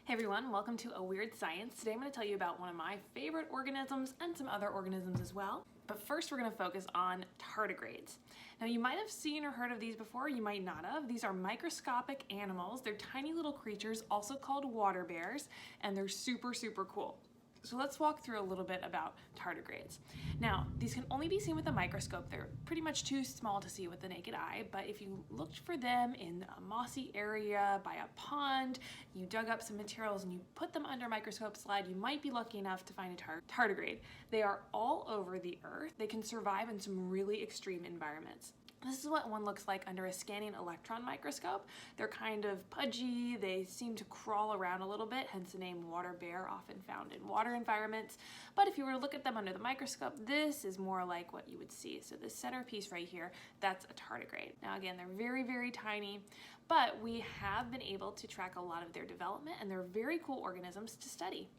Hey everyone, welcome to A Weird Science. Today I'm going to tell you about one of my favorite organisms and some other organisms as well. But first we're going to focus on tardigrades. Now you might have seen or heard of these before, you might not have. These are microscopic animals. They're tiny little creatures, also called water bears, and they're super cool. So let's walk through a little bit about tardigrades. Now, these can only be seen with a microscope. They're pretty much too small to see with the naked eye, but if you looked for them in a mossy area by a pond, you dug up some materials and you put them under a microscope slide, you might be lucky enough to find a tardigrade. They are all over the earth. They can survive in some really extreme environments. This is what one looks like under a scanning electron microscope. They're kind of pudgy, they seem to crawl around a little bit, hence the name water bear, often found in water environments. But if you were to look at them under the microscope, this is more like what you would see. So this centerpiece right here, that's a tardigrade. Now again, they're very tiny, but we have been able to track a lot of their development, and they're very cool organisms to study.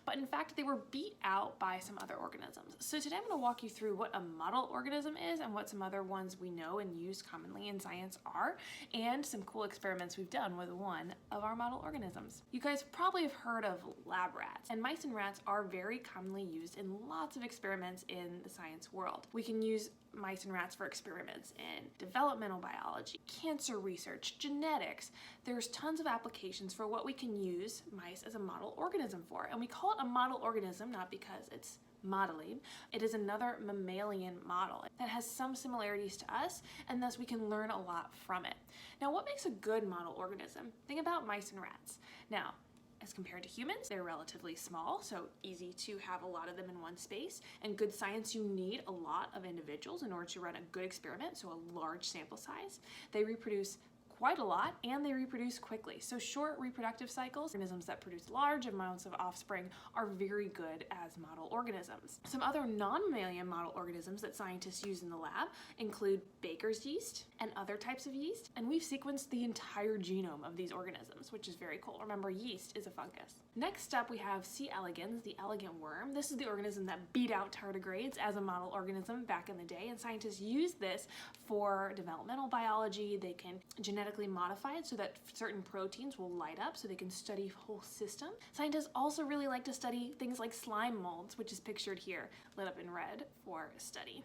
But in fact, they were beat out by some other organisms. So today I'm going to walk you through what a model organism is and what some other ones we know and use commonly in science are, and some cool experiments we've done with one of our model organisms. You guys probably have heard of lab rats, and mice and rats are very commonly used in lots of experiments in the science world. We can use mice and rats for experiments in developmental biology, cancer research, genetics. There's tons of applications for what we can use mice as a model organism for, and we call it a model organism not because it's modeling. It is another mammalian model that has some similarities to us, and thus we can learn a lot from it. Now, what makes a good model organism? Think about mice and rats. Now, as compared to humans, they're relatively small, so easy to have a lot of them in one space. And good science, you need a lot of individuals in order to run a good experiment, so a large sample size. They reproduce quite a lot, and they reproduce quickly. So short reproductive cycles, organisms that produce large amounts of offspring are very good as model organisms. Some other non-mammalian model organisms that scientists use in the lab include baker's yeast and other types of yeast, and we've sequenced the entire genome of these organisms, which is very cool. Remember, yeast is a fungus. Next up, we have C. elegans, the elegant worm. This is the organism that beat out tardigrades as a model organism back in the day, and scientists use this for developmental biology. They can genetically modify it so that certain proteins will light up so they can study whole system. Scientists also really like to study things like slime molds, which is pictured here, lit up in red for study.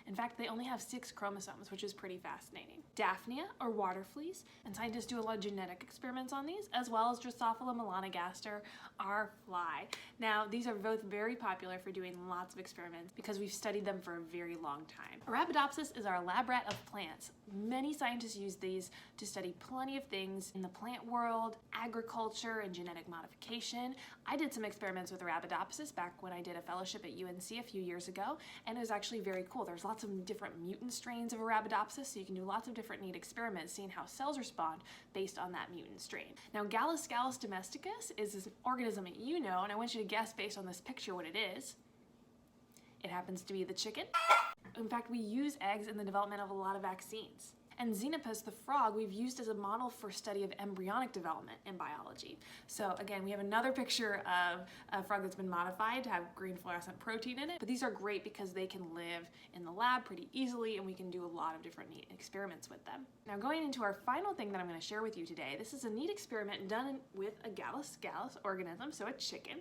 In fact, they only have 6 chromosomes, which is pretty fascinating. Daphnia, or water fleas, and scientists do a lot of genetic experiments on these, as well as Drosophila melanogaster, our fly. Now, these are both very popular for doing lots of experiments because we've studied them for a very long time. Arabidopsis is our lab rat of plants. Many scientists use these to study plenty of things in the plant world, agriculture, and genetic modification. I did some experiments with Arabidopsis back when I did a fellowship at UNC a few years ago, and it was actually very cool. There's lots of different mutant strains of Arabidopsis, so you can do lots of different neat experiments seeing how cells respond based on that mutant strain. Now, Gallus domesticus is this organism that you know, and I want you to guess based on this picture what it is. It happens to be the chicken. In fact, we use eggs in the development of a lot of vaccines. And Xenopus, the frog, we've used as a model for study of embryonic development in biology. So again, we have another picture of a frog that's been modified to have green fluorescent protein in it. But these are great because they can live in the lab pretty easily, and we can do a lot of different neat experiments with them. Now, going into our final thing that I'm going to share with you today, this is a neat experiment done with a Gallus organism, so a chicken,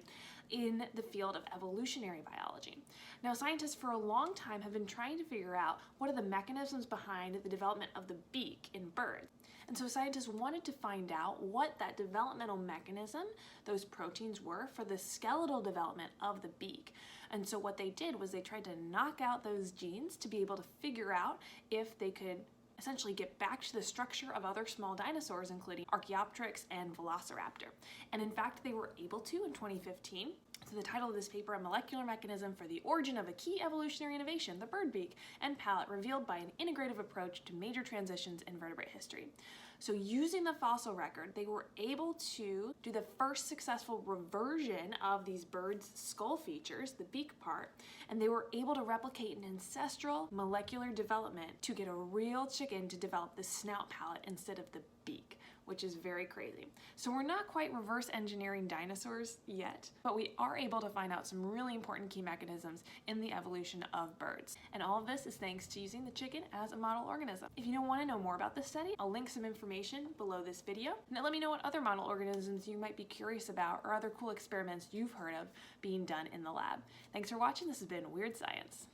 in the field of evolutionary biology. Now, scientists for a long time have been trying to figure out what are the mechanisms behind the development of the beak in birds. And so scientists wanted to find out what that developmental mechanism, those proteins were for the skeletal development of the beak. And so what they did was they tried to knock out those genes to be able to figure out if they could essentially get back to the structure of other small dinosaurs, including Archaeopteryx and Velociraptor. And in fact, they were able to in 2015. So the title of this paper, A Molecular Mechanism for the Origin of a Key Evolutionary Innovation, the Bird Beak and Palate Revealed by an Integrative Approach to Major Transitions in Vertebrate History. So using the fossil record, they were able to do the first successful reversion of these birds' skull features, the beak part, and they were able to replicate an ancestral molecular development to get a real chicken to develop the snout palate instead of the beak, which is very crazy. So we're not quite reverse engineering dinosaurs yet, but we are able to find out some really important key mechanisms in the evolution of birds. And all of this is thanks to using the chicken as a model organism. If you don't want to know more about this study, I'll link some information below this video. And let me know what other model organisms you might be curious about or other cool experiments you've heard of being done in the lab. Thanks for watching. This has been Weird Science.